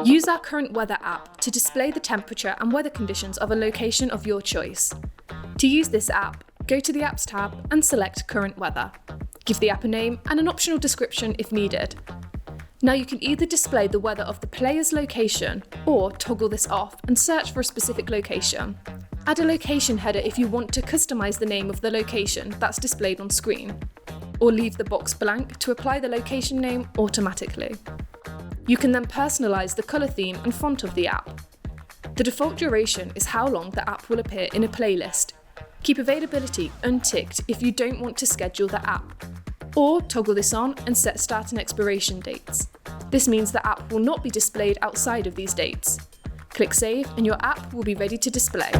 Use our current weather app to display the temperature and weather conditions of a location of your choice. To use this app, go to the Apps tab and select Current Weather. Give the app a name and an optional description if needed. Now you can either display the weather of the player's location or toggle this off and search for a specific location. Add a location header if you want to customize the name of the location that's displayed on screen, or leave the box blank to apply the location name automatically. You can then personalize the color theme and font of the app. The default duration is how long the app will appear in a playlist. Keep availability unticked if you don't want to schedule the app, or toggle this on and set start and expiration dates. This means the app will not be displayed outside of these dates. Click Save and your app will be ready to display.